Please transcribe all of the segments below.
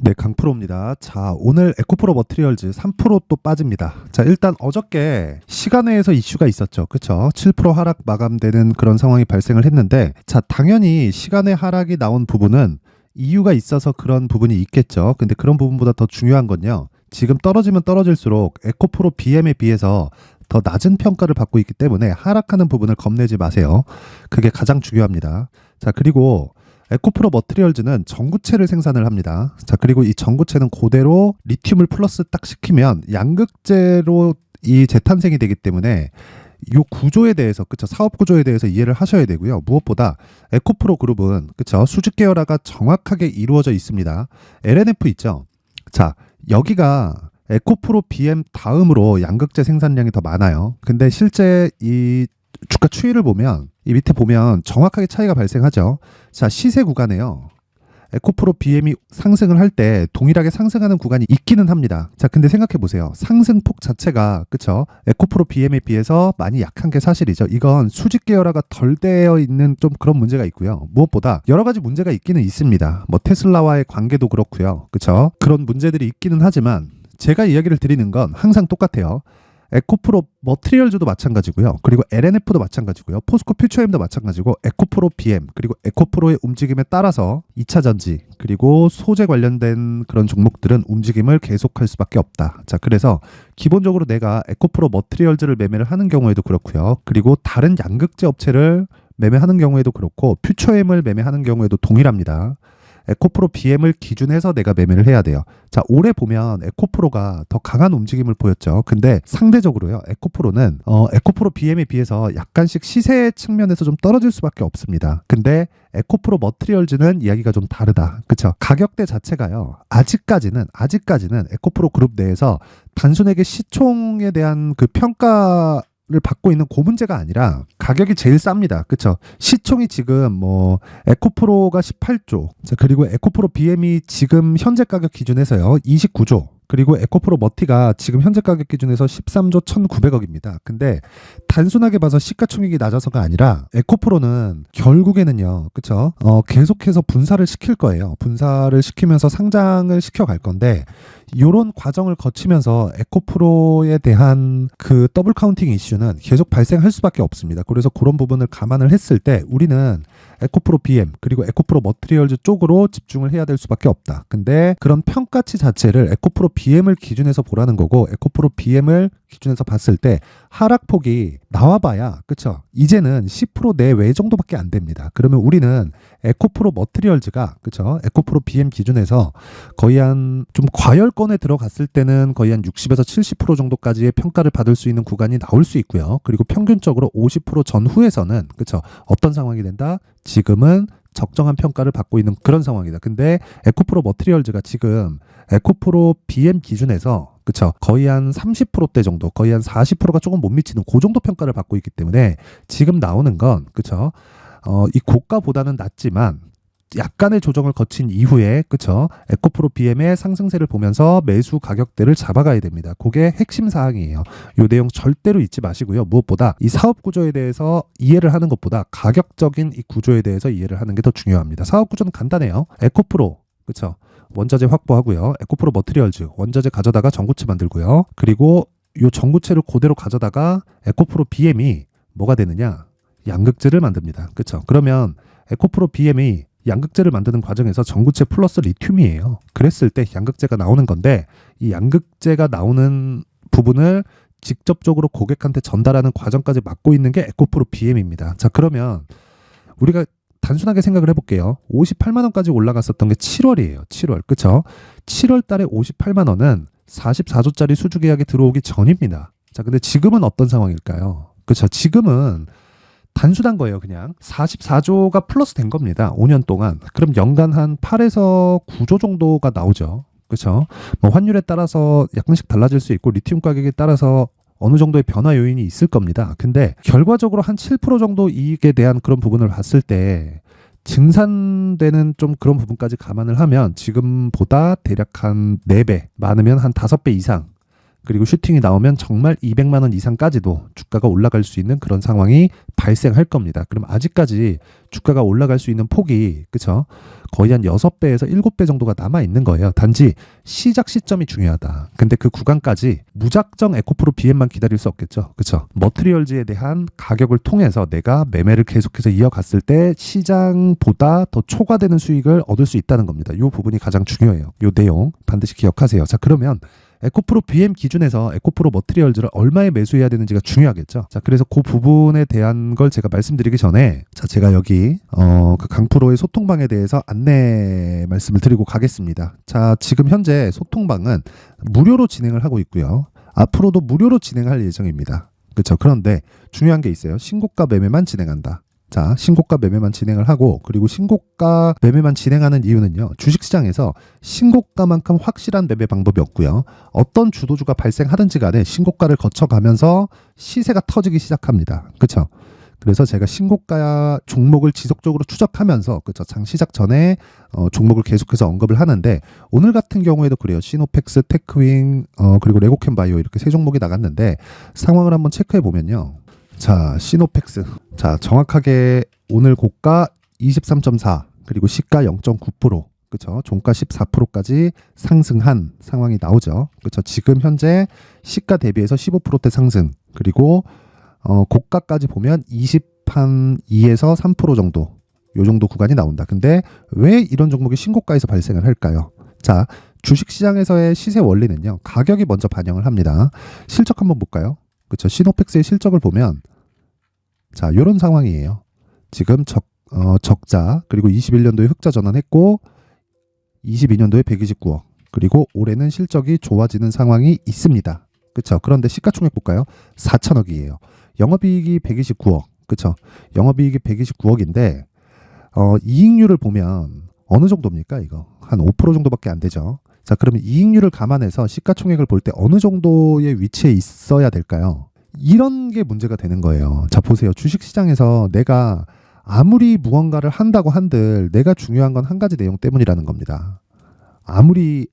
네, 강프로입니다. 자, 오늘 에코프로 머티리얼즈 3% 또 빠집니다. 자, 일단 어저께 시간외에서 이슈가 있었죠. 그쵸? 7% 하락 마감되는 그런 상황이 발생을 했는데, 자, 당연히 시간외 하락이 나온 부분은 이유가 있어서 그런 부분이 있겠죠. 근데 그런 부분보다 더 중요한 건요, 지금 떨어지면 떨어질수록 에코프로 BM에 비해서 더 낮은 평가를 받고 있기 때문에 하락하는 부분을 겁내지 마세요. 그게 가장 중요합니다. 자, 그리고 에코프로 머티리얼즈는 전구체를 생산을 합니다. 자, 그리고 이 전구체는 그대로 리튬을 플러스 딱 시키면 양극재로 이 재탄생이 되기 때문에 이 구조에 대해서, 그쵸, 사업 구조에 대해서 이해를 하셔야 되고요. 무엇보다 에코프로 그룹은, 그쵸, 수직 계열화가 정확하게 이루어져 있습니다. LNF 있죠. 자, 여기가 에코프로 BM 다음으로 양극재 생산량이 더 많아요. 근데 실제 이 주가 추이를 보면, 이 밑에 보면 정확하게 차이가 발생하죠. 자, 시세 구간에요, 에코프로 BM이 상승을 할 때 동일하게 상승하는 구간이 있기는 합니다. 자, 근데 생각해 보세요. 상승폭 자체가, 그쵸, 에코프로 BM에 비해서 많이 약한 게 사실이죠. 이건 수직 계열화가 덜 되어 있는 좀 그런 문제가 있고요. 무엇보다 여러 가지 문제가 있기는 있습니다. 뭐 테슬라와의 관계도 그렇고요. 그쵸? 그런 문제들이 있기는 하지만 제가 이야기를 드리는 건 항상 똑같아요. 에코프로 머티리얼즈도 마찬가지고요. 그리고 LNF도 마찬가지고요. 포스코 퓨처엠도 마찬가지고, 에코프로 BM, 그리고 에코프로의 움직임에 따라서 2차 전지, 그리고 소재 관련된 그런 종목들은 움직임을 계속할 수밖에 없다. 자, 그래서 기본적으로 내가 에코프로 머티리얼즈를 매매를 하는 경우에도 그렇고요. 그리고 다른 양극재 업체를 매매하는 경우에도 그렇고, 퓨처엠을 매매하는 경우에도 동일합니다. 에코프로 BM을 기준해서 내가 매매를 해야 돼요. 자, 올해 보면 에코프로가 더 강한 움직임을 보였죠. 근데 상대적으로요, 에코프로는 에코프로 BM에 비해서 약간씩 시세 측면에서 좀 떨어질 수밖에 없습니다. 근데 에코프로 머티리얼즈는 이야기가 좀 다르다. 그쵸? 가격대 자체가요, 아직까지는 에코프로 그룹 내에서 단순하게 시총에 대한 그 평가 를 받고 있는 그 문제가 아니라 가격이 제일 쌉니다. 그쵸? 시총이 지금 뭐 에코프로가 18조, 자, 그리고 에코프로 BM이 지금 현재 가격 기준에서요 29조, 그리고 에코프로 머티가 지금 현재 가격 기준에서 13조 1,900억입니다. 근데 단순하게 봐서 시가총액이 낮아서가 아니라 에코프로는 결국에는요, 그쵸? 계속해서 분사를 시킬 거예요. 분사를 시키면서 상장을 시켜갈 건데, 이런 과정을 거치면서 에코프로에 대한 그 더블 카운팅 이슈는 계속 발생할 수밖에 없습니다. 그래서 그런 부분을 감안을 했을 때 우리는 에코프로 BM 그리고 에코프로 머티리얼즈 쪽으로 집중을 해야 될 수밖에 없다. 근데 그런 평가치 자체를 에코프로 BM을 기준해서 보라는 거고, 에코프로 BM을 기준해서 봤을 때 하락폭이 나와봐야, 그쵸, 이제는 10% 내외 정도밖에 안 됩니다. 그러면 우리는 에코프로 머티리얼즈가, 그쵸, 에코프로 BM 기준에서 거의 한 좀 과열권에 들어갔을 때는 거의 한 60에서 70% 정도까지의 평가를 받을 수 있는 구간이 나올 수 있고요. 그리고 평균적으로 50% 전후에서는, 그쵸, 어떤 상황이 된다? 지금은 적정한 평가를 받고 있는 그런 상황이다. 근데 에코프로 머티리얼즈가 지금 에코프로 BM 기준에서, 그쵸, 거의 한 30%대 정도, 거의 한 40%가 조금 못 미치는 그 정도 평가를 받고 있기 때문에 지금 나오는 건, 그쵸, 이 고가보다는 낮지만 약간의 조정을 거친 이후에, 그쵸, 에코프로 BM의 상승세를 보면서 매수 가격대를 잡아가야 됩니다. 그게 핵심 사항이에요. 이 내용 절대로 잊지 마시고요. 무엇보다 이 사업 구조에 대해서 이해를 하는 것보다 가격적인 이 구조에 대해서 이해를 하는 게 더 중요합니다. 사업 구조는 간단해요. 에코프로, 그쵸, 원자재 확보하고요. 에코프로 머티리얼즈, 원자재 가져다가 전구체 만들고요. 그리고 이 전구체를 그대로 가져다가 에코프로 BM이 뭐가 되느냐? 양극재를 만듭니다. 그쵸? 그러면 에코프로 BM이 양극재를 만드는 과정에서 전구체 플러스 리튬이에요. 그랬을 때 양극재가 나오는 건데, 이 양극재가 나오는 부분을 직접적으로 고객한테 전달하는 과정까지 맡고 있는 게 에코프로 BM입니다. 자, 그러면 우리가 단순하게 생각을 해볼게요. 58만 원까지 올라갔었던 게 7월이에요. 7월. 그쵸? 7월 달에 58만 원은 44조짜리 수주 계약이 들어오기 전입니다. 자, 근데 지금은 어떤 상황일까요? 그쵸? 지금은 단순한 거예요. 그냥 44조가 플러스 된 겁니다. 5년 동안. 그럼 연간 한 8에서 9조 정도가 나오죠. 그렇죠? 뭐 환율에 따라서 약간씩 달라질 수 있고, 리튬 가격에 따라서 어느 정도의 변화 요인이 있을 겁니다. 근데 결과적으로 한 7% 정도 이익에 대한 그런 부분을 봤을 때 증산되는 좀 그런 부분까지 감안을 하면 지금보다 대략 한 4배, 많으면 한 5배 이상 그리고 슈팅이 나오면 정말 200만 원 이상까지도 주가가 올라갈 수 있는 그런 상황이 발생할 겁니다. 그럼 아직까지 주가가 올라갈 수 있는 폭이 그쵸? 거의 한 6배에서 7배 정도가 남아 있는 거예요. 단지 시작 시점이 중요하다. 근데 그 구간까지 무작정 에코프로 BM만 기다릴 수 없겠죠. 그쵸? 머트리얼즈에 대한 가격을 통해서 내가 매매를 계속해서 이어갔을 때 시장보다 더 초과되는 수익을 얻을 수 있다는 겁니다. 이 부분이 가장 중요해요. 이 내용 반드시 기억하세요. 자, 그러면 에코프로 BM 기준에서 에코프로 머트리얼즈를 얼마에 매수해야 되는지가 중요하겠죠. 자, 그래서 그 부분에 대한 걸 제가 말씀드리기 전에 자, 제가 여기 그 강프로의 소통방에 대해서 안내 말씀을 드리고 가겠습니다. 자, 지금 현재 소통방은 무료로 진행을 하고 있고요. 앞으로도 무료로 진행할 예정입니다. 그렇죠. 그런데 중요한 게 있어요. 신고가 매매만 진행한다. 자, 신고가 매매만 진행을 하고 그리고 신고가 매매만 진행하는 이유는요. 주식시장에서 신고가만큼 확실한 매매 방법이 없고요. 어떤 주도주가 발생하든지 간에 신고가를 거쳐가면서 시세가 터지기 시작합니다. 그렇죠? 그래서 제가 신고가 종목을 지속적으로 추적하면서 그렇죠? 장 시작 전에 종목을 계속해서 언급을 하는데 오늘 같은 경우에도 그래요. 시노펙스, 테크윙, 그리고 레고캠바이오 이렇게 세 종목이 나갔는데 상황을 한번 체크해 보면요. 자, 시노펙스. 자, 정확하게 오늘 고가 23.4 그리고 시가 0.9% 그쵸? 종가 14%까지 상승한 상황이 나오죠. 그쵸? 지금 현재 시가 대비해서 15%대 상승 그리고 고가까지 보면 22에서 3% 정도 요 정도 구간이 나온다. 근데 왜 이런 종목이 신고가에서 발생을 할까요? 자, 주식시장에서의 시세 원리는요. 가격이 먼저 반영을 합니다. 실적 한번 볼까요? 그렇죠. 시노펙스의 실적을 보면 자, 요런 상황이에요. 지금 적자 그리고 21년도에 흑자 전환했고 22년도에 129억 그리고 올해는 실적이 좋아지는 상황이 있습니다. 그렇죠. 그런데 시가총액 볼까요? 4천억이에요. 영업이익이 129억. 그렇죠. 영업이익이 129억인데 이익률을 보면 어느 정도입니까? 이거 한 5% 정도밖에 안 되죠. 자, 그러면 이익률을 감안해서 시가총액을 볼 때 어느 정도의 위치에 있어야 될까요? 이런 게 문제가 되는 거예요. 자, 보세요. 주식시장에서 내가 아무리 무언가를 한다고 한들 내가 중요한 건 한 가지 내용 때문이라는 겁니다. 아무리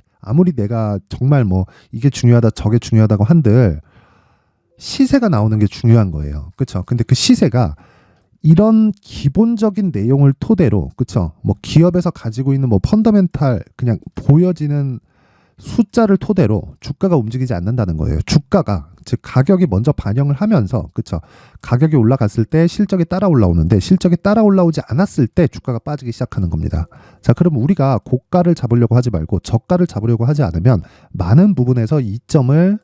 내가 정말 뭐 이게 중요하다 저게 중요하다고 한들 시세가 나오는 게 중요한 거예요. 그렇죠? 근데 그 시세가 이런 기본적인 내용을 토대로 그쵸 뭐 기업에서 가지고 있는 뭐 펀더멘탈 그냥 보여지는 숫자를 토대로 주가가 움직이지 않는다는 거예요. 주가가 즉 가격이 먼저 반영을 하면서 그쵸 가격이 올라갔을 때 실적이 따라 올라오는데 실적이 따라 올라오지 않았을 때 주가가 빠지기 시작하는 겁니다. 자, 그럼 우리가 고가를 잡으려고 하지 말고 저가를 잡으려고 하지 않으면 많은 부분에서 이점을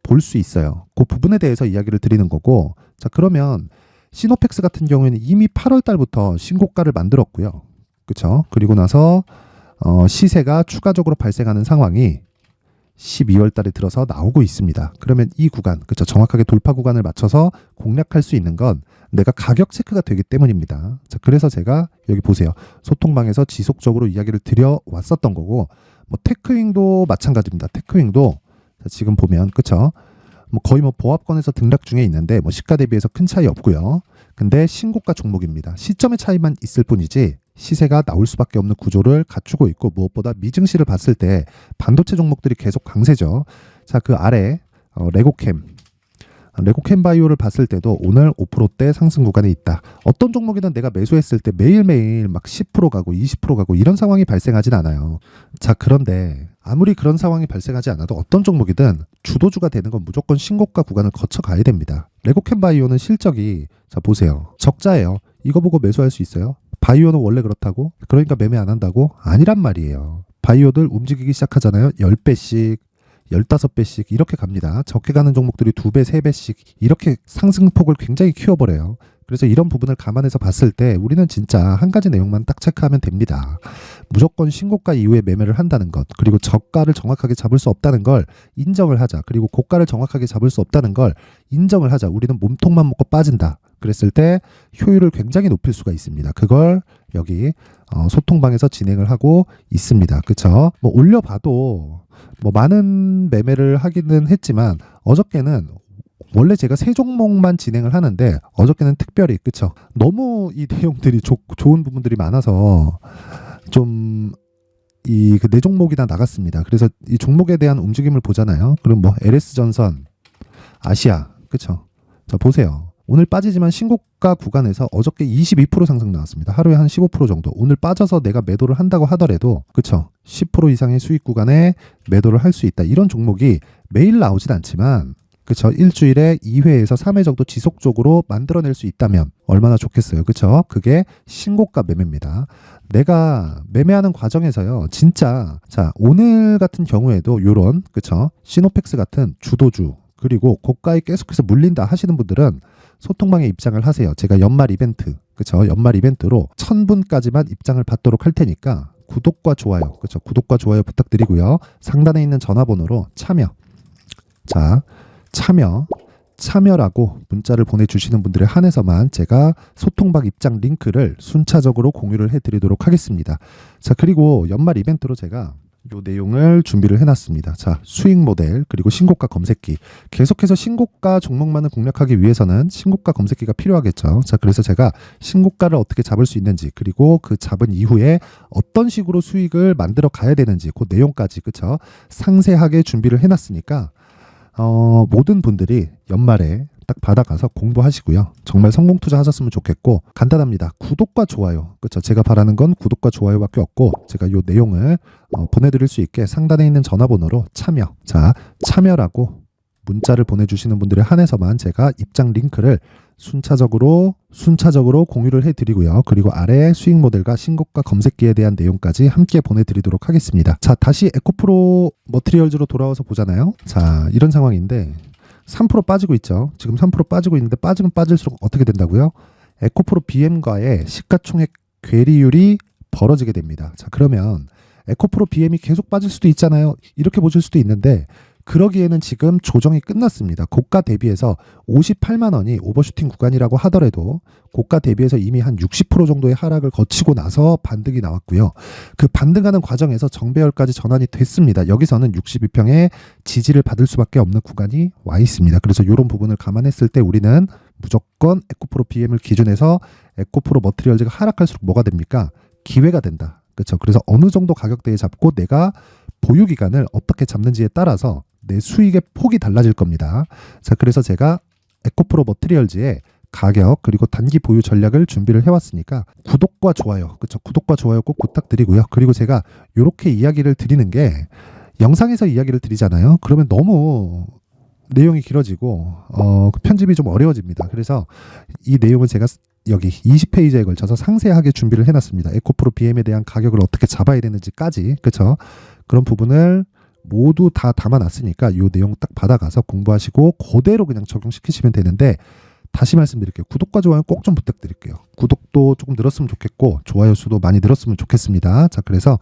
볼 수 있어요. 그 부분에 대해서 이야기를 드리는 거고 자, 그러면 시노펙스 같은 경우에는 이미 8월 달부터 신고가를 만들었고요. 그렇죠? 그리고 나서 시세가 추가적으로 발생하는 상황이 12월 달에 들어서 나오고 있습니다. 그러면 이 구간, 그렇죠? 정확하게 돌파 구간을 맞춰서 공략할 수 있는 건 내가 가격 체크가 되기 때문입니다. 자, 그래서 제가 여기 보세요. 소통방에서 지속적으로 이야기를 드려왔었던 거고 뭐 테크윙도 마찬가지입니다. 테크윙도 지금 보면 그렇죠? 뭐 거의 뭐 보합권에서 등락 중에 있는데 뭐 시가 대비해서 큰 차이 없고요. 근데 신고가 종목입니다. 시점의 차이만 있을 뿐이지 시세가 나올 수밖에 없는 구조를 갖추고 있고 무엇보다 미증시를 봤을 때 반도체 종목들이 계속 강세죠. 자, 그 아래 레고캠 바이오를 봤을 때도 오늘 5%대 상승 구간에 있다. 어떤 종목이든 내가 매수했을 때 매일매일 막 10% 가고 20% 가고 이런 상황이 발생하진 않아요. 자, 그런데 아무리 그런 상황이 발생하지 않아도 어떤 종목이든 주도주가 되는 건 무조건 신고가 구간을 거쳐 가야 됩니다. 레고캠 바이오는 실적이 자, 보세요. 적자예요. 이거 보고 매수할 수 있어요? 바이오는 원래 그렇다고? 그러니까 매매 안 한다고? 아니란 말이에요. 바이오들 움직이기 시작하잖아요. 10배씩 15배씩 이렇게 갑니다. 적게 가는 종목들이 2배, 3배씩 이렇게 상승폭을 굉장히 키워버려요. 그래서 이런 부분을 감안해서 봤을 때 우리는 진짜 한 가지 내용만 딱 체크하면 됩니다. 무조건 신고가 이후에 매매를 한다는 것, 그리고 저가를 정확하게 잡을 수 없다는 걸 인정을 하자. 그리고 고가를 정확하게 잡을 수 없다는 걸 인정을 하자. 우리는 몸통만 먹고 빠진다. 그랬을 때 효율을 굉장히 높일 수가 있습니다. 그걸 여기 소통방에서 진행을 하고 있습니다. 그쵸? 뭐 올려봐도 뭐 많은 매매를 하기는 했지만 어저께는 원래 제가 세 종목만 진행을 하는데 어저께는 특별히 그쵸? 너무 이 내용들이 좋은 부분들이 많아서 좀 그 네 종목이 다 나갔습니다. 그래서 이 종목에 대한 움직임을 보잖아요. 그럼 뭐 LS전선, 아시아, 그쵸? 자, 보세요. 오늘 빠지지만 신고가 구간에서 어저께 22% 상승 나왔습니다. 하루에 한 15% 정도. 오늘 빠져서 내가 매도를 한다고 하더라도, 그쵸? 10% 이상의 수익 구간에 매도를 할 수 있다. 이런 종목이 매일 나오진 않지만, 그쵸? 일주일에 2회에서 3회 정도 지속적으로 만들어낼 수 있다면 얼마나 좋겠어요. 그쵸? 그게 신고가 매매입니다. 내가 매매하는 과정에서요, 진짜, 자, 오늘 같은 경우에도 요런, 그쵸? 시노펙스 같은 주도주, 그리고 고가에 계속해서 물린다 하시는 분들은 소통방에 입장을 하세요. 제가 연말 이벤트, 그쵸? 연말 이벤트로 1000분까지만 입장을 받도록 할 테니까 구독과 좋아요, 그쵸? 구독과 좋아요 부탁드리고요. 상단에 있는 전화번호로 참여. 자, 참여라고 문자를 보내주시는 분들에 한해서만 제가 소통방 입장 링크를 순차적으로 공유를 해드리도록 하겠습니다. 자, 그리고 연말 이벤트로 제가 요 내용을 준비를 해놨습니다. 자, 수익 모델 그리고 신고가 검색기. 계속해서 신고가 종목만을 공략하기 위해서는 신고가 검색기가 필요하겠죠. 자, 그래서 제가 신고가를 어떻게 잡을 수 있는지, 그리고 그 잡은 이후에 어떤 식으로 수익을 만들어 가야 되는지, 그 내용까지, 그쵸? 상세하게 준비를 해놨으니까 모든 분들이 연말에 딱 받아가서 공부하시고요. 정말 성공 투자하셨으면 좋겠고, 간단합니다. 구독과 좋아요. 그렇죠? 제가 바라는 건 구독과 좋아요밖에 없고, 제가 요 내용을 보내드릴 수 있게 상단에 있는 전화번호로 참여. 자, 참여라고 문자를 보내주시는 분들에 한해서만 제가 입장 링크를 순차적으로 공유를 해드리고요. 그리고 아래 수익 모델과 신고가 검색기에 대한 내용까지 함께 보내드리도록 하겠습니다. 자, 다시 에코프로 머티리얼즈로 돌아와서 보잖아요. 자, 이런 상황인데 3% 빠지고 있죠. 지금 3% 빠지고 있는데 빠지면 빠질수록 어떻게 된다고요? 에코프로 BM과의 시가총액 괴리율이 벌어지게 됩니다. 자, 그러면 에코프로 BM이 계속 빠질 수도 있잖아요. 이렇게 보실 수도 있는데, 그러기에는 지금 조정이 끝났습니다. 고가 대비해서 58만 원이 오버슈팅 구간이라고 하더라도 고가 대비해서 이미 한 60% 정도의 하락을 거치고 나서 반등이 나왔고요. 그 반등하는 과정에서 정배열까지 전환이 됐습니다. 여기서는 62평의 지지를 받을 수밖에 없는 구간이 와 있습니다. 그래서 이런 부분을 감안했을 때 우리는 무조건 에코프로 BM을 기준해서 에코프로 머티리얼즈가 하락할수록 뭐가 됩니까? 기회가 된다. 그렇죠? 그래서 어느 정도 가격대에 잡고 내가 보유 기간을 어떻게 잡는지에 따라서 내 수익의 폭이 달라질 겁니다. 자, 그래서 제가 에코프로 머티리얼즈의 가격 그리고 단기 보유 전략을 준비를 해왔으니까 구독과 좋아요, 그렇죠? 구독과 좋아요 꼭 부탁드리고요. 그리고 제가 이렇게 이야기를 드리는 게, 영상에서 이야기를 드리잖아요. 그러면 너무 내용이 길어지고 편집이 좀 어려워집니다. 그래서 이 내용을 제가 여기 20페이지에 걸쳐서 상세하게 준비를 해놨습니다. 에코프로 BM에 대한 가격을 어떻게 잡아야 되는지까지, 그렇죠? 그런 부분을 모두 다 담아놨으니까 이 내용 딱 받아가서 공부하시고 그대로 그냥 적용시키시면 되는데, 다시 말씀드릴게요. 구독과 좋아요 꼭 좀 부탁드릴게요. 구독도 조금 늘었으면 좋겠고 좋아요 수도 많이 늘었으면 좋겠습니다. 자, 그래서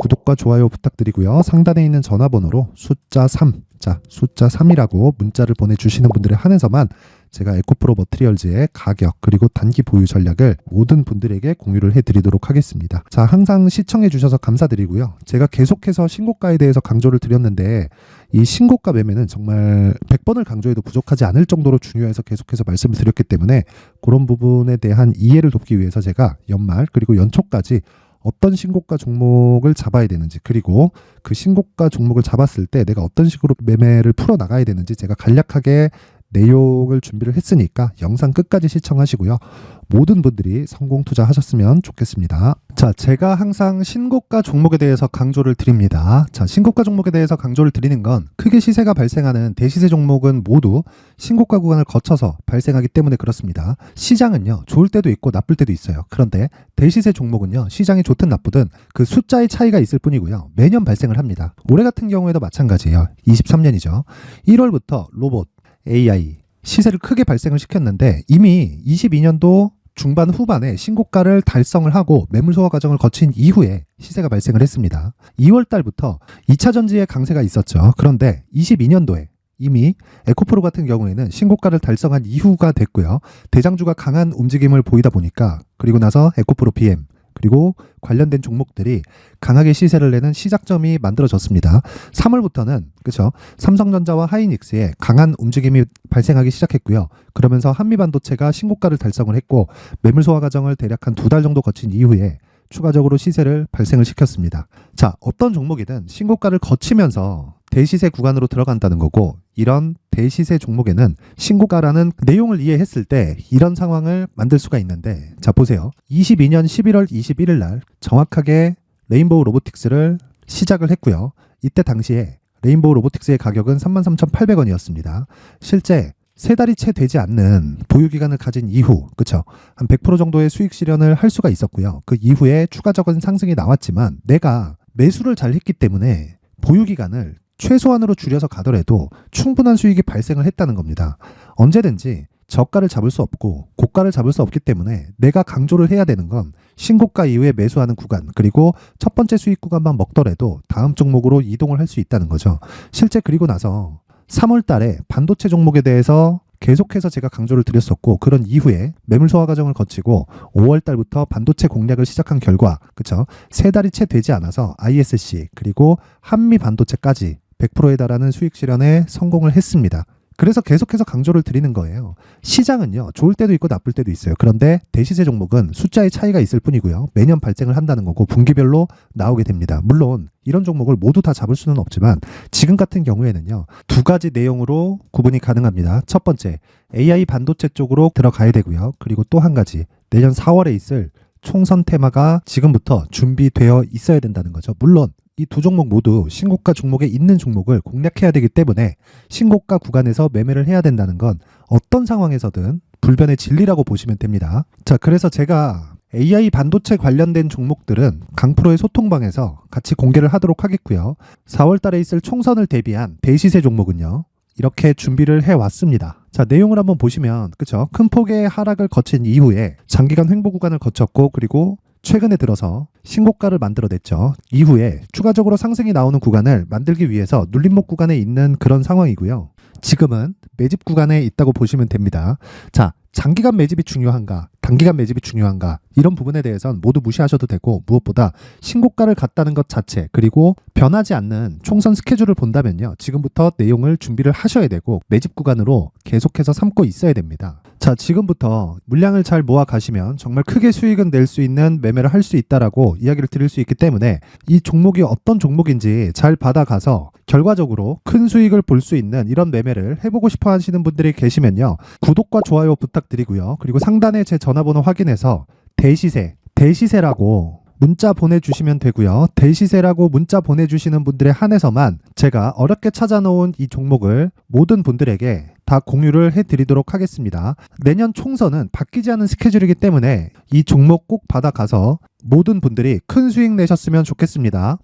구독과 좋아요 부탁드리고요. 상단에 있는 전화번호로 숫자 3, 자, 숫자 3이라고 문자를 보내주시는 분들에 한해서만 제가 에코프로 머티리얼즈의 가격 그리고 단기 보유 전략을 모든 분들에게 공유를 해드리도록 하겠습니다. 자, 항상 시청해 주셔서 감사드리고요. 제가 계속해서 신고가에 대해서 강조를 드렸는데, 이 신고가 매매는 정말 100번을 강조해도 부족하지 않을 정도로 중요해서 계속해서 말씀을 드렸기 때문에 그런 부분에 대한 이해를 돕기 위해서 제가 연말 그리고 연초까지 어떤 신고가 종목을 잡아야 되는지, 그리고 그 신고가 종목을 잡았을 때 내가 어떤 식으로 매매를 풀어나가야 되는지 제가 간략하게 내용을 준비를 했으니까 영상 끝까지 시청하시고요. 모든 분들이 성공 투자하셨으면 좋겠습니다. 자, 제가 항상 신고가 종목에 대해서 강조를 드립니다. 자, 신고가 종목에 대해서 강조를 드리는 건 크게 시세가 발생하는 대시세 종목은 모두 신고가 구간을 거쳐서 발생하기 때문에 그렇습니다. 시장은요, 좋을 때도 있고 나쁠 때도 있어요. 그런데 대시세 종목은요, 시장이 좋든 나쁘든 그 숫자의 차이가 있을 뿐이고요. 매년 발생을 합니다. 올해 같은 경우에도 마찬가지예요. 23년이죠. 1월부터 로봇, AI 시세를 크게 발생을 시켰는데, 이미 22년도 중반 후반에 신고가를 달성을 하고 매물 소화 과정을 거친 이후에 시세가 발생을 했습니다. 2월 달부터 2차 전지의 강세가 있었죠. 그런데 22년도에 이미 에코프로 같은 경우에는 신고가를 달성한 이후가 됐고요. 대장주가 강한 움직임을 보이다 보니까, 그리고 나서 에코프로 BM 그리고 관련된 종목들이 강하게 시세를 내는 시작점이 만들어졌습니다. 3월부터는, 그렇죠, 삼성전자와 하이닉스의 강한 움직임이 발생하기 시작했고요. 그러면서 한미반도체가 신고가를 달성을 했고 매물 소화 과정을 대략 한 2달 정도 거친 이후에 추가적으로 시세를 발생을 시켰습니다. 자, 어떤 종목이든 신고가를 거치면서 대시세 구간으로 들어간다는 거고, 이런 대시세 종목에는 신고가라는 내용을 이해했을 때 이런 상황을 만들 수가 있는데, 자 보세요. 22년 11월 21일 날 정확하게 레인보우 로보틱스를 시작을 했고요. 이때 당시에 레인보우 로보틱스의 가격은 33,800원이었습니다. 실제 세 달이 채 되지 않는 보유기간을 가진 이후, 그쵸? 한 100% 정도의 수익 실현을 할 수가 있었고요. 그 이후에 추가적인 상승이 나왔지만 내가 매수를 잘 했기 때문에 보유기간을 최소한으로 줄여서 가더라도 충분한 수익이 발생을 했다는 겁니다. 언제든지 저가를 잡을 수 없고 고가를 잡을 수 없기 때문에 내가 강조를 해야 되는 건 신고가 이후에 매수하는 구간, 그리고 첫 번째 수익 구간만 먹더라도 다음 종목으로 이동을 할 수 있다는 거죠. 실제 그리고 나서 3월 달에 반도체 종목에 대해서 계속해서 제가 강조를 드렸었고, 그런 이후에 매물 소화 과정을 거치고 5월 달부터 반도체 공략을 시작한 결과, 그쵸? 세 달이 채 되지 않아서 ISC 그리고 한미 반도체까지 100%에 달하는 수익 실현에 성공을 했습니다. 그래서 계속해서 강조를 드리는 거예요. 시장은요, 좋을 때도 있고 나쁠 때도 있어요. 그런데 대시세 종목은 숫자의 차이가 있을 뿐이고요. 매년 발생을 한다는 거고 분기별로 나오게 됩니다. 물론 이런 종목을 모두 다 잡을 수는 없지만 지금 같은 경우에는요, 두 가지 내용으로 구분이 가능합니다. 첫 번째, AI 반도체 쪽으로 들어가야 되고요. 그리고 또 한 가지, 내년 4월에 있을 총선 테마가 지금부터 준비되어 있어야 된다는 거죠. 물론 이 두 종목 모두 신고가 종목에 있는 종목을 공략해야 되기 때문에 신고가 구간에서 매매를 해야 된다는 건 어떤 상황에서든 불변의 진리라고 보시면 됩니다. 자, 그래서 제가 AI 반도체 관련된 종목들은 강프로의 소통방에서 같이 공개를 하도록 하겠고요. 4월 달에 있을 총선을 대비한 대시세 종목은요, 이렇게 준비를 해왔습니다. 자, 내용을 한번 보시면, 그쵸? 큰 폭의 하락을 거친 이후에 장기간 횡보 구간을 거쳤고, 그리고 최근에 들어서 신고가를 만들어냈죠. 이후에 추가적으로 상승이 나오는 구간을 만들기 위해서 눌림목 구간에 있는 그런 상황이고요. 지금은 매집 구간에 있다고 보시면 됩니다. 자, 장기간 매집이 중요한가, 단기간 매집이 중요한가, 이런 부분에 대해서는 모두 무시하셔도 되고, 무엇보다 신고가를 갔다는 것 자체, 그리고 변하지 않는 총선 스케줄을 본다면요, 지금부터 내용을 준비를 하셔야 되고 매집 구간으로 계속해서 삼고 있어야 됩니다. 자, 지금부터 물량을 잘 모아 가시면 정말 크게 수익은 낼 수 있는 매매를 할 수 있다라고 이야기를 드릴 수 있기 때문에 이 종목이 어떤 종목인지 잘 받아가서 결과적으로 큰 수익을 볼 수 있는 이런 매매를 해보고 싶어 하시는 분들이 계시면요, 구독과 좋아요 부탁드리고요. 그리고 상단에 제 전화번호 확인해서 대시세라고 문자 보내주시면 되고요. 대시세라고 문자 보내주시는 분들에 한해서만 제가 어렵게 찾아놓은 이 종목을 모든 분들에게 다 공유를 해드리도록 하겠습니다. 내년 총선은 바뀌지 않은 스케줄이기 때문에 이 종목 꼭 받아가서 모든 분들이 큰 수익 내셨으면 좋겠습니다.